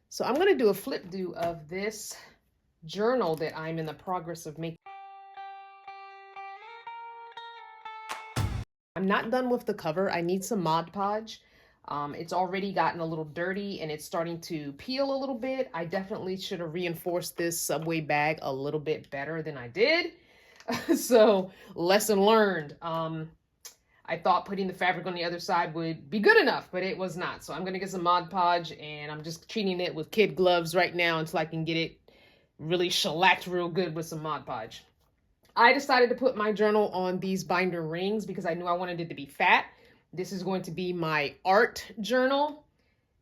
So I'm going to do a flip do of this journal that I'm in the progress of making. I'm not done with the cover. I need some Mod Podge. It's already gotten a little dirty and it's starting to peel a little bit. I definitely should have reinforced this Subway bag a little bit better than I did. So lesson learned. I thought putting the fabric on the other side would be good enough, but it was not. So I'm going to get some Mod Podge and I'm just treating it with kid gloves right now until I can get it really shellacked real good with some Mod Podge. I decided to put my journal on these binder rings because I knew I wanted it to be fat. This is going to be my art journal.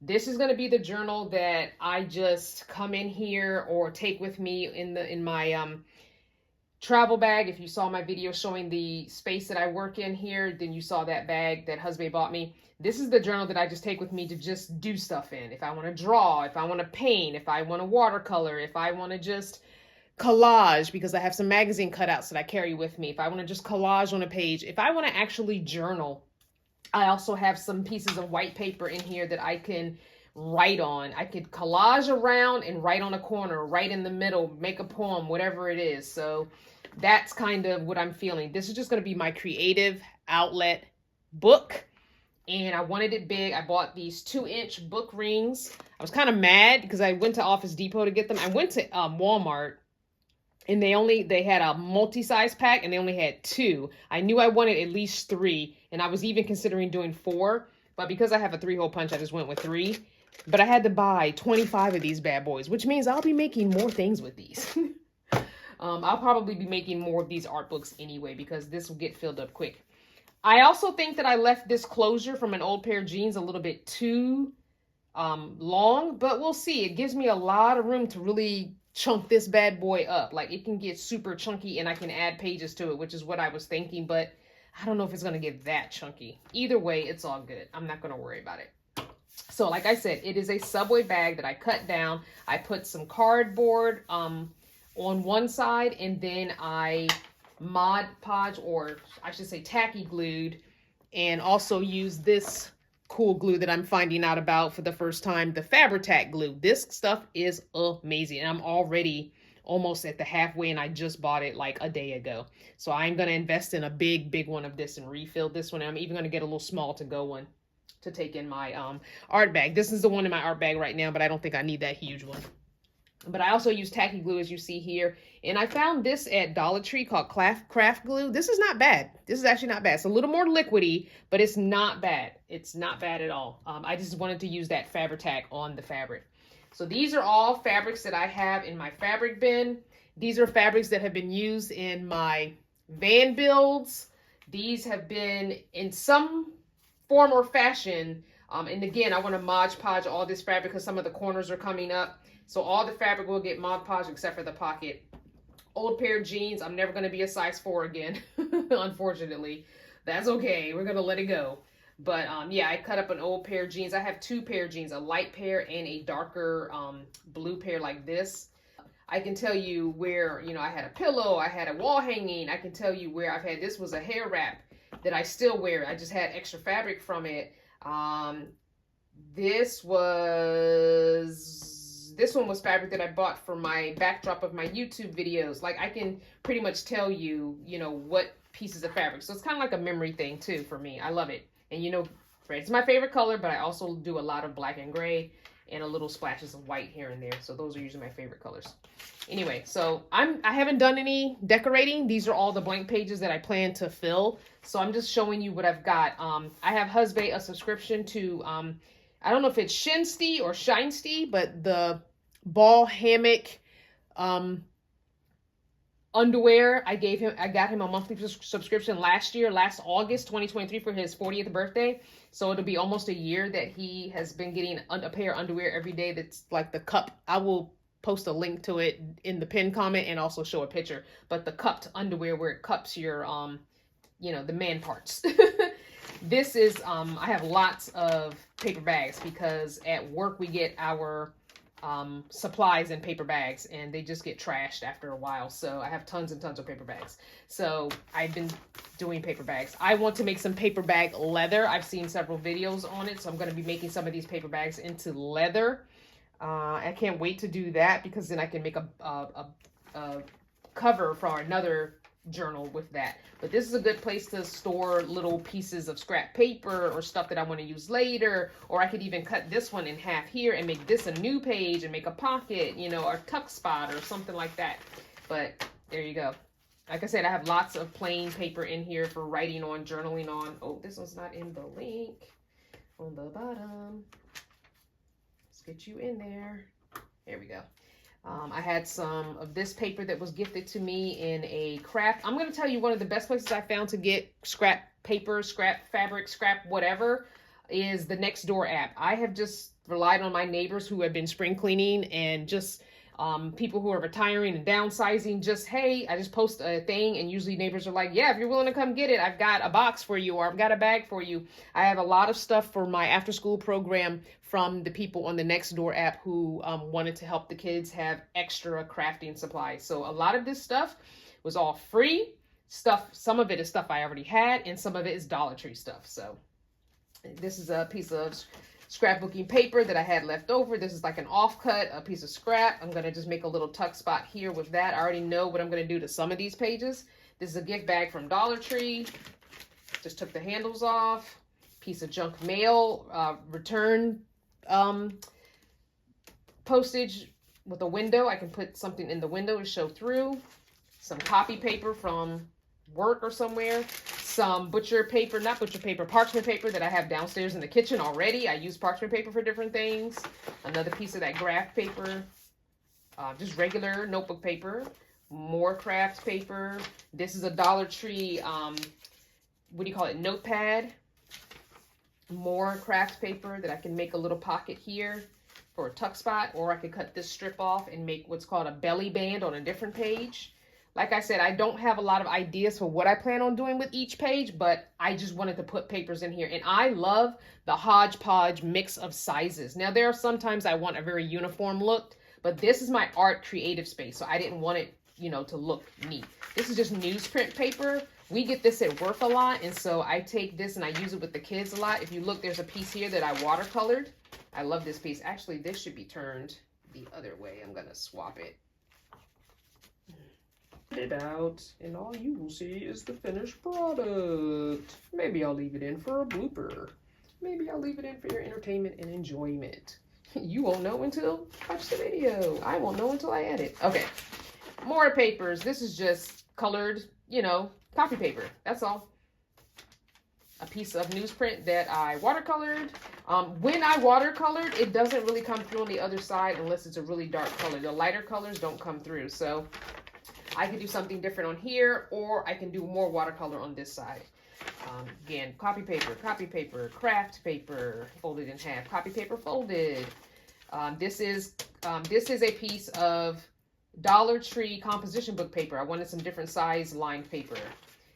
This is going to be the journal that I just come in here or take with me in my travel bag. If you saw my video showing the space that I work in here, then you saw that bag that husband bought me. This is the journal that I just take with me to just do stuff in. If I want to draw, if I want to paint, if I want to watercolor, if I want to just collage, because I have some magazine cutouts that I carry with me. If I want to just collage on a page, if I want to actually journal, I also have some pieces of white paper in here that I can write on. I could collage around and write on a corner, write in the middle, make a poem, whatever it is. So that's kind of what I'm feeling. This is just going to be my creative outlet book. And I wanted it big. I bought these 2-inch book rings. I was kind of mad because I went to Office Depot to get them. I went to Walmart and they had a multi-size pack and they only had 2. I knew I wanted at least 3 and I was even considering doing 4, but because I have a 3-hole punch, I just went with 3. But I had to buy 25 of these bad boys, which means I'll be making more things with these. I'll probably be making more of these art books anyway because this will get filled up quick. I also think that I left this closure from an old pair of jeans a little bit too long, but we'll see. It gives me a lot of room to really chunk this bad boy up. Like it can get super chunky and I can add pages to it, which is what I was thinking, but I don't know if it's going to get that chunky. Either way, it's all good. I'm not going to worry about it. So like I said, it is a Subway bag that I cut down. I put some cardboard on one side and then I Mod Podge, or I should say tacky glued, and also use this cool glue that I'm finding out about for the first time, the Fabri-Tac glue. This stuff is amazing and I'm already almost at the halfway and I just bought it like a day ago. So I'm going to invest in a big one of this and refill this one. I'm even going to get a little small to go one to take in my art bag. This is the one in my art bag right now, but I don't think I need that huge one. But I also use tacky glue, as you see here. And I found this at Dollar Tree called Craft Glue. This is not bad. This is actually not bad. It's a little more liquidy, but it's not bad. It's not bad at all. I just wanted to use that Fabri-Tac on the fabric. So these are all fabrics that I have in my fabric bin. These are fabrics that have been used in my van builds. These have been in some form or fashion. And again, I want to Mod Podge all this fabric because some of the corners are coming up. So all the fabric will get Mod Podge except for the pocket. Old pair of jeans. I'm never going to be a size 4 again, unfortunately. That's okay. We're going to let it go. But yeah, I cut up an old pair of jeans. I have 2 pair of jeans, a light pair and a darker blue pair like this. I can tell you where, you know, I had a pillow, I had a wall hanging. I can tell you where I've had, this was a hair wrap that I still wear. I just had extra fabric from it. This one was fabric that I bought for my backdrop of my YouTube videos. Like I can pretty much tell you, you know, what pieces of fabric. So it's kind of like a memory thing too for me. I love it. And you know, red's my favorite color, but I also do a lot of black and gray and a little splashes of white here and there. So those are usually my favorite colors. Anyway, so I haven't done any decorating. These are all the blank pages that I plan to fill. So I'm just showing you what I've got. I have husband a subscription to, I don't know if it's Shinstee or Shinestee, but the ball hammock underwear, I got him a monthly subscription last August 2023 for his 40th birthday. So it'll be almost a year that he has been getting a pair of underwear every day. That's like the cup. I will post a link to it in the pinned comment and also show a picture. But the cupped underwear where it cups your, you know, the man parts. This is, I have lots of paper bags because at work we get our supplies in paper bags and they just get trashed after a while. So I have tons and tons of paper bags. So I've been doing paper bags. I want to make some paper bag leather. I've seen several videos on it. So I'm going to be making some of these paper bags into leather. I can't wait to do that because then I can make a cover for another journal with that. But this is a good place to store little pieces of scrap paper or stuff that I want to use later. Or I could even cut this one in half here and make this a new page and make a pocket, you know, or tuck spot or something like that. But there you go. Like I said, I have lots of plain paper in here for writing on, journaling on. Oh, this one's not in the link on the bottom. Let's get you in there. There we go. I had some of this paper that was gifted to me in a craft. I'm going to tell you one of the best places I found to get scrap paper, scrap fabric, scrap whatever is the Nextdoor app. I have just relied on my neighbors who have been spring cleaning and just people who are retiring and downsizing. Just, hey, I just post a thing and usually neighbors are like, yeah, if you're willing to come get it, I've got a box for you or I've got a bag for you. I have a lot of stuff for my after school program from the people on the Nextdoor app who wanted to help the kids have extra crafting supplies. So a lot of this stuff was all free stuff. Some of it is stuff I already had and some of it is Dollar Tree stuff. So this is a piece of scrapbooking paper that I had left over. This is like an offcut, a piece of scrap. I'm going to just make a little tuck spot here with that. I already know what I'm going to do to some of these pages. This is a gift bag from Dollar Tree. Just took the handles off. Piece of junk mail, return postage with a window. I can put something in the window to show through. Some copy paper from work or somewhere. Some butcher paper, not butcher paper, parchment paper that I have downstairs in the kitchen already. I use parchment paper for different things. Another piece of that graph paper, just regular notebook paper. More craft paper. This is a Dollar Tree, what do you call it, notepad. More craft paper that I can make a little pocket here for a tuck spot, or I could cut this strip off and make what's called a belly band on a different page. Like I said, I don't have a lot of ideas for what I plan on doing with each page, but I just wanted to put papers in here. And I love the hodgepodge mix of sizes. Now, there are sometimes I want a very uniform look, but this is my art creative space, so I didn't want it, you know, to look neat. This is just newsprint paper. We get this at work a lot, and so I take this and I use it with the kids a lot. If you look, there's a piece here that I watercolored. I love this piece. Actually, this should be turned the other way. I'm going to swap it. It out, and all you will see is the finished product. Maybe I'll leave it in for a blooper. Maybe I'll leave it in for your entertainment and enjoyment. You won't know until you watch the video. I won't know until I edit. Okay, more papers. This is just colored, you know, copy paper. That's all. A piece of newsprint that I watercolored. When I watercolored, it doesn't really come through on the other side unless it's a really dark color. The lighter colors don't come through, so I could do something different on here, or I can do more watercolor on this side. Again, copy paper, craft paper, folded in half, copy paper folded. This is a piece of Dollar Tree composition book paper. I wanted some different size lined paper.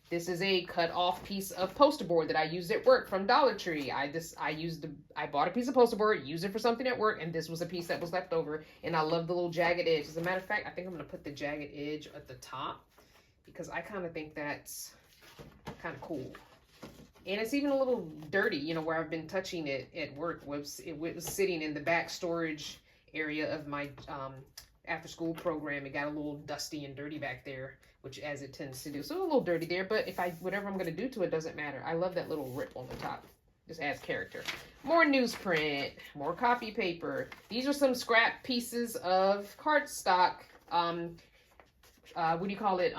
This is a cut off piece of poster board that I used at work from Dollar Tree. I bought a piece of poster board, used it for something at work, and this was a piece that was left over. And I love the little jagged edge. As a matter of fact, I think I'm going to put the jagged edge at the top because I kind of think that's kind of cool. And it's even a little dirty, you know, where I've been touching it at work. It was sitting in the back storage area of my after school program. It got a little dusty and dirty back there, which as it tends to do. So a little dirty there, but whatever I'm going to do to it doesn't matter. I love that little rip on the top. Just adds character. More newsprint, more copy paper. These are some scrap pieces of cardstock, what do you call it?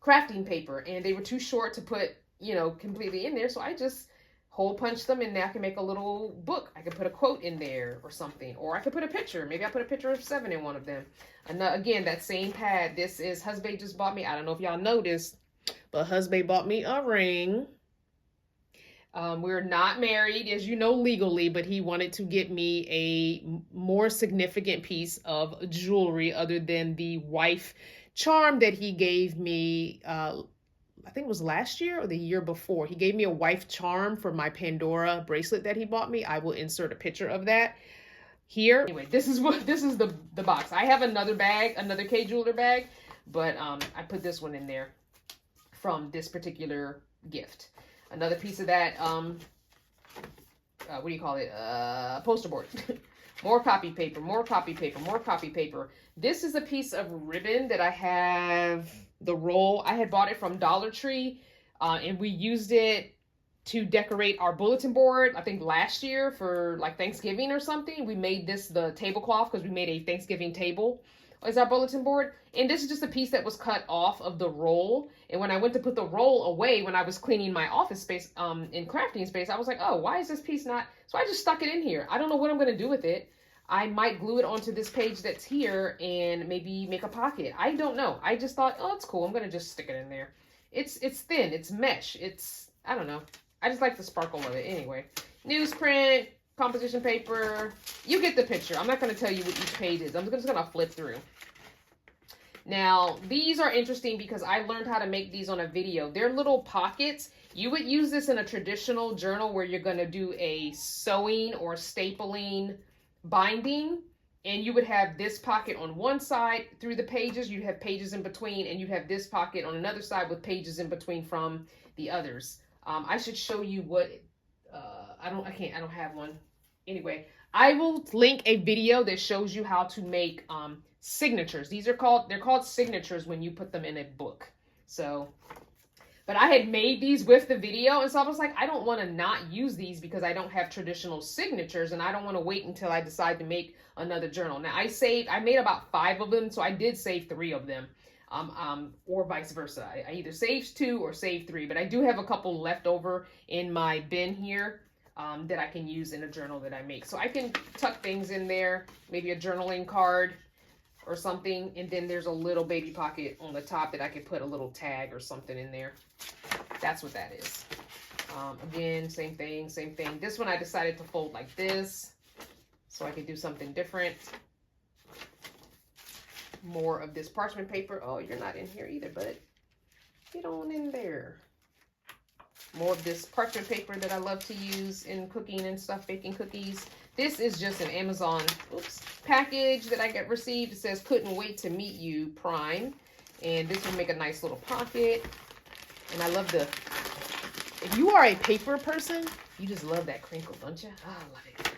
Crafting paper. And they were too short to put, you know, completely in there. So I just hole punch them, and now I can make a little book. I could put a quote in there or something, or I could put a picture. Maybe I put a picture of 7 in one of them. And again, that same pad. This is husband just bought me. I don't know if y'all noticed, but husband bought me a ring. We're not married, as you know, legally, but he wanted to get me a more significant piece of jewelry other than the wife charm that he gave me. I think it was last year or the year before. He gave me a wife charm for my Pandora bracelet that he bought me. I will insert a picture of that here. Anyway, this is the box. I have another bag, another K Jeweler bag, but I put this one in there from this particular gift. Another piece of that, what do you call it? Poster board. More copy paper, more copy paper, more copy paper. This is a piece of ribbon that I have the roll. I had bought it from Dollar Tree, and we used it to decorate our bulletin board, I think last year for like Thanksgiving or something. We made this the tablecloth because we made a Thanksgiving table as our bulletin board. And this is just a piece that was cut off of the roll. And when I went to put the roll away, when I was cleaning my office space, in crafting space, I was like, oh, why is this piece not? So I just stuck it in here. I don't know what I'm going to do with it. I might glue it onto this page that's here and maybe make a pocket. I don't know. I just thought, oh, it's cool. I'm going to just stick it in there. It's thin. It's mesh. I don't know. I just like the sparkle of it. Anyway, newsprint, composition paper. You get the picture. I'm not going to tell you what each page is. I'm just going to flip through. Now, these are interesting because I learned how to make these on a video. They're little pockets. You would use this in a traditional journal where you're going to do a sewing or stapling binding. And you would have this pocket on one side through the pages. You'd have pages in between. And you'd have this pocket on another side with pages in between from the others. I should show you what, I don't have one. Anyway, I will link a video that shows you how to make, signatures. They're called signatures when you put them in a book. So, but I had made these with the video. And so I was like, I don't want to not use these because I don't have traditional signatures and I don't want to wait until I decide to make another journal. Now I made about 5 of them. So I did save 3 of them. Or vice versa. I either saved 2 or saved 3, but I do have a couple left over in my bin here that I can use in a journal that I make. So I can tuck things in there, maybe a journaling card or something, and then there's a little baby pocket on the top that I could put a little tag or something in there. That's what that is. Again, same thing. This one I decided to fold like this so I could do something different. More of this parchment paper. Oh, you're not in here either, but get on in there. More of this parchment paper that I love to use in cooking and stuff, baking cookies. This is just an Amazon package that I received. It says, couldn't wait to meet you, Prime. And this will make a nice little pocket. And I love if you are a paper person, you just love that crinkle, don't you? Oh, I love it.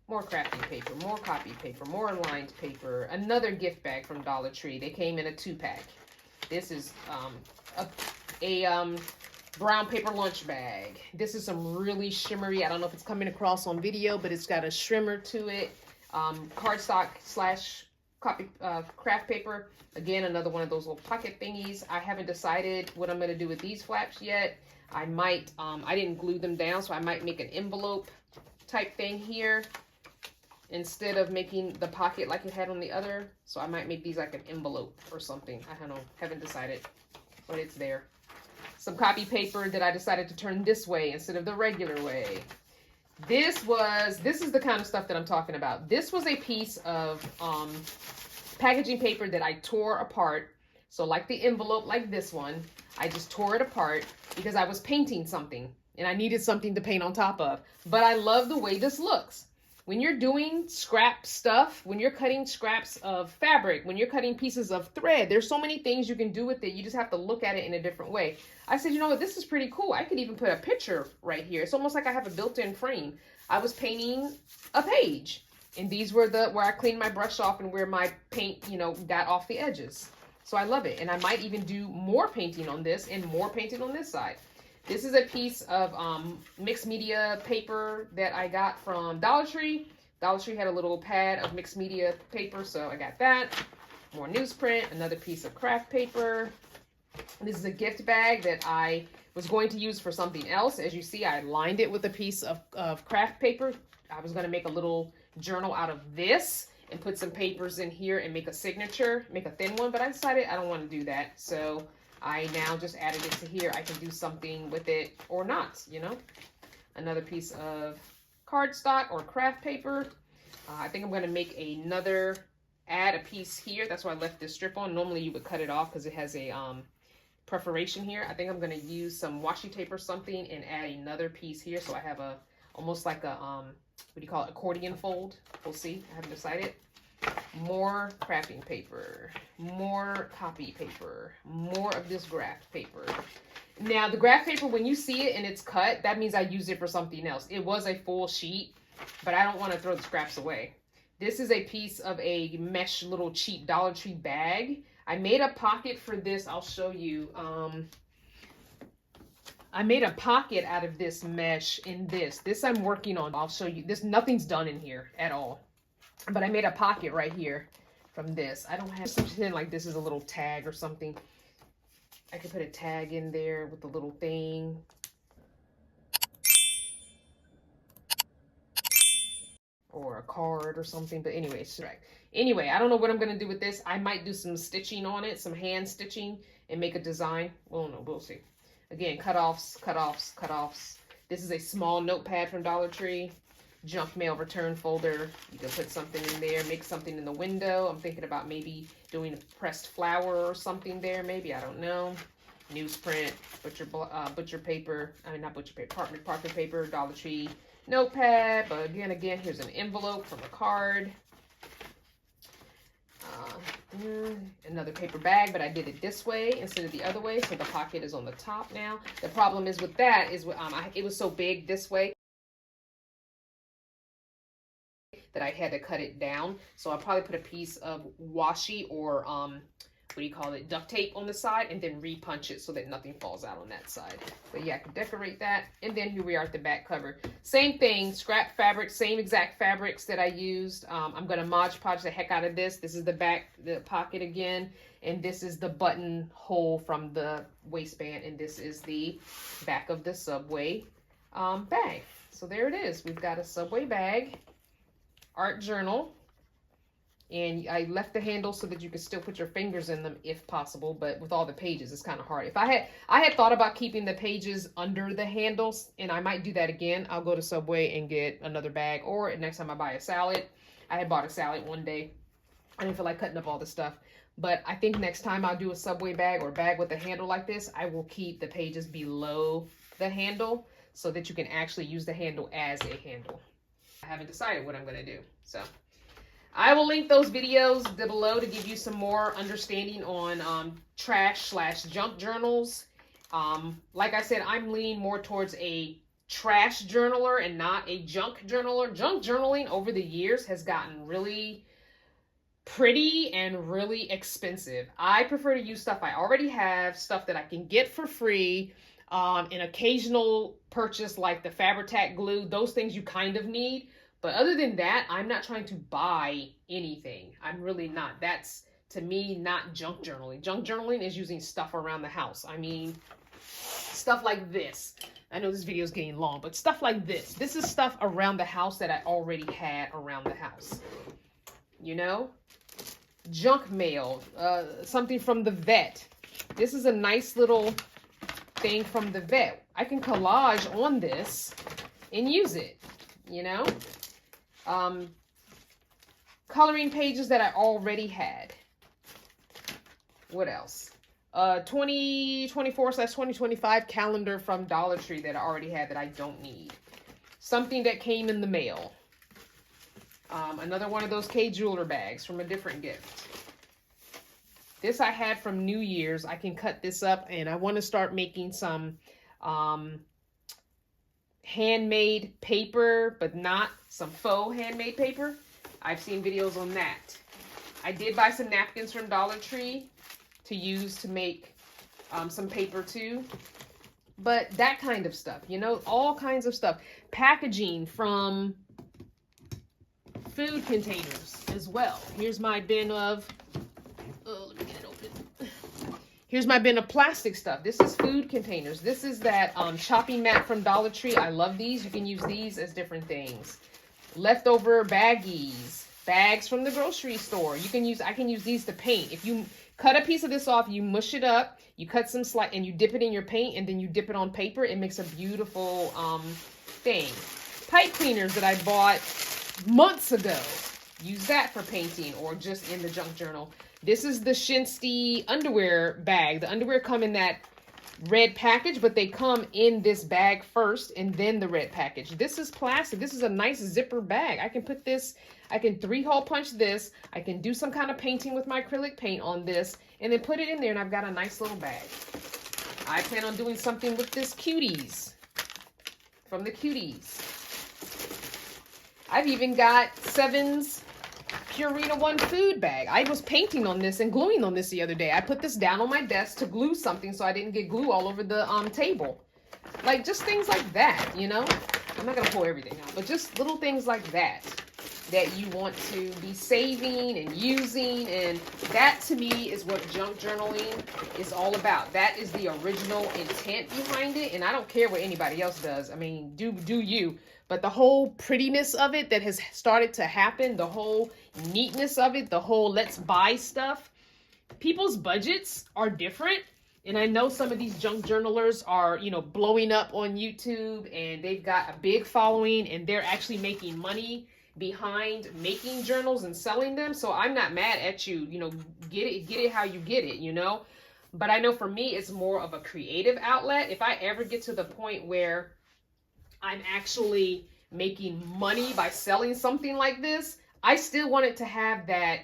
More crafting paper, more copy paper, more lined paper. Another gift bag from Dollar Tree. They came in a 2-pack. This is a brown paper lunch bag. This is some really shimmery. I don't know if it's coming across on video, but it's got a shimmer to it. Cardstock / copy craft paper. Again, another one of those little pocket thingies. I haven't decided what I'm going to do with these flaps yet. I might, I didn't glue them down, so I might make an envelope type thing here instead of making the pocket like it had on the other. So I might make these like an envelope or something. I don't know. Haven't decided, but it's there. Some copy paper that I decided to turn this way instead of the regular way. This is the kind of stuff that I'm talking about. This was a piece of packaging paper that I tore apart. So like the envelope, like this one, I just tore it apart because I was painting something and I needed something to paint on top of. But I love the way this looks. When you're doing scrap stuff, when you're cutting scraps of fabric, when you're cutting pieces of thread, there's so many things you can do with it. You just have to look at it in a different way. I said, you know what, this is pretty cool. I could even put a picture right here. It's almost like I have a built-in frame. I was painting a page, and these were where I cleaned my brush off and where my paint, got off the edges. So I love it. And I might even do more painting on this and more painting on this side. This is a piece of mixed media paper that I got from Dollar Tree. Dollar Tree had a little pad of mixed media paper, so I got that. More newsprint, another piece of craft paper. This is a gift bag that I was going to use for something else. As you see, I lined it with a piece of craft paper. I was going to make a little journal out of this and put some papers in here and make a signature, make a thin one, but I decided I don't want to do that. So I now just added it to here. I can do something with it or not, Another piece of cardstock or craft paper. I think I'm going to add a piece here. That's why I left this strip on. Normally you would cut it off because it has a perforation here. I think I'm going to use some washi tape or something and add another piece here. So I have almost like a, what do you call it? Accordion fold. We'll see. I haven't decided. More crafting paper, more copy paper, more of this graph paper. Now the graph paper, when you see it and it's cut, that means I used it for something else. It was a full sheet, but I don't want to throw the scraps away. This is a piece of a mesh little cheap Dollar Tree bag. I made a pocket for this. I'll show you. I made a pocket out of this mesh in this. This I'm working on. I'll show you. This, nothing's done in here at all. But I made a pocket right here from this. I don't have something like this is a little tag or something. I could put a tag in there with a little thing. Or a card or something. But anyway, right. Anyway, I don't know what I'm going to do with this. I might do some stitching on it, some hand stitching, and make a design. Well, no, we'll see. Again, cutoffs, cutoffs, cutoffs. This is a small notepad from Dollar Tree. Junk mail return folder. You can put something in there, make something in the window. I'm thinking about maybe doing a pressed flower or something there. Maybe, I don't know. Newsprint, butcher paper. I mean, not butcher paper, parchment paper, Dollar Tree notepad. But again, here's an envelope from a card. Another paper bag, but I did it this way instead of the other way, so the pocket is on the top now. The problem is with that is it was so big this way that I had to cut it down. So I'll probably put a piece of washi or what do you call it, duct tape on the side, and then re-punch it so that nothing falls out on that side. But yeah, I can decorate that. And then here we are at the back cover. Same thing, scrap fabric, same exact fabrics that I used. I'm gonna Mod Podge the heck out of this. This is the back, the pocket again, and this is the button hole from the waistband, and this is the back of the Subway bag. So there it is. We've got a Subway bag, art journal. And I left the handle so that you could still put your fingers in them if possible, but with all the pages, it's kind of hard. If I had thought about keeping the pages under the handles, and I might do that again. I'll go to Subway and get another bag, or next time I buy a salad. I had bought a salad one day. I didn't feel like cutting up all the stuff, but I think next time I'll do a Subway bag or a bag with a handle like this, I will keep the pages below the handle so that you can actually use the handle as a handle. I haven't decided what I'm going to do, so I will link those videos below to give you some more understanding on trash/junk journals. Like I said, I'm leaning more towards a trash journaler and not a junk journaler. Junk journaling over the years has gotten really pretty and really expensive. I prefer to use stuff I already have, stuff that I can get for free, an occasional purchase like the Fabri-Tac glue. Those things you kind of need. But other than that, I'm not trying to buy anything. I'm really not. That's, to me, not junk journaling. Junk journaling is using stuff around the house. I mean, stuff like this. I know this video is getting long, but stuff like this. This is stuff around the house that I already had around the house. You know? Junk mail. Something from the vet. This is a nice little thing from the vet. I can collage on this and use it. You know? Coloring pages that I already had. What else? 2024/2025 calendar from Dollar Tree that I already had that I don't need. Something that came in the mail. Another one of those K-Jeweler bags from a different gift. This I had from New Year's. I can cut this up, and I want to start making some handmade paper, but not some faux handmade paper. I've seen videos on that. I did buy some napkins from Dollar Tree to use to make some paper too. But that kind of stuff, you know, all kinds of stuff. Packaging from food containers as well. Here's my bin of, let me get it open. Here's my bin of plastic stuff. This is food containers. This is that chopping mat from Dollar Tree. I love these. You can use these as different things. Leftover baggies. Bags from the grocery store. I can use these to paint. If you cut a piece of this off, you mush it up, you cut some slack, and you dip it in your paint, and then you dip it on paper. It makes a beautiful thing. Pipe cleaners that I bought months ago. Use that for painting or just in the junk journal. This is the Shinsty underwear bag. The underwear come in that red package, but they come in this bag first and then the red package. This is plastic. This is a nice zipper bag. I can put this, I can 3-hole punch this. I can do some kind of painting with my acrylic paint on this and then put it in there, and I've got a nice little bag. I plan on doing something with this Cuties from the Cuties. I've even got Sevens Purina One food bag. I was painting on this and gluing on this the other day. I put this down on my desk to glue something so I didn't get glue all over the table. Like, just things like that, you know? I'm not going to pour everything out, but just little things like that you want to be saving and using. And that, to me, is what junk journaling is all about. That is the original intent behind it. And I don't care what anybody else does. I mean, do you. But the whole prettiness of it that has started to happen, the whole neatness of it, the whole let's buy stuff, people's budgets are different. And I know some of these junk journalers are, you know, blowing up on YouTube, and they've got a big following, and they're actually making money behind making journals and selling them. So I'm not mad at you, you know, get it how you get it, you know. But I know for me, it's more of a creative outlet. If I ever get to the point where I'm actually making money by selling something like this, I still want it to have that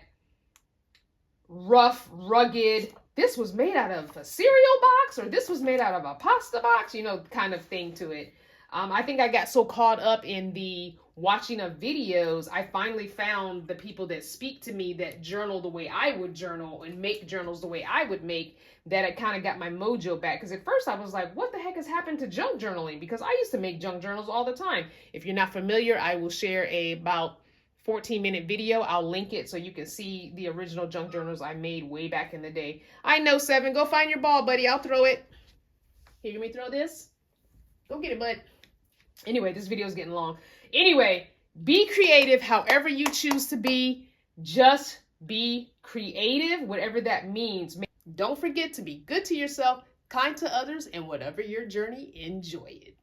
rough, rugged, this was made out of a cereal box, or this was made out of a pasta box, you know, kind of thing to it. I think I got so caught up in the watching of videos, I finally found the people that speak to me that journal the way I would journal and make journals the way I would make, that I kind of got my mojo back. Because at first I was like, what the heck has happened to junk journaling? Because I used to make junk journals all the time. If you're not familiar, I will share about 14-minute video. I'll link it so you can see the original junk journals I made way back in the day. I know, Seven. Go find your ball, buddy. I'll throw it. Here, you want me to throw this? Go get it, bud. Anyway, this video is getting long. Anyway, be creative however you choose to be. Just be creative, whatever that means. Don't forget to be good to yourself, kind to others, and whatever your journey, enjoy it.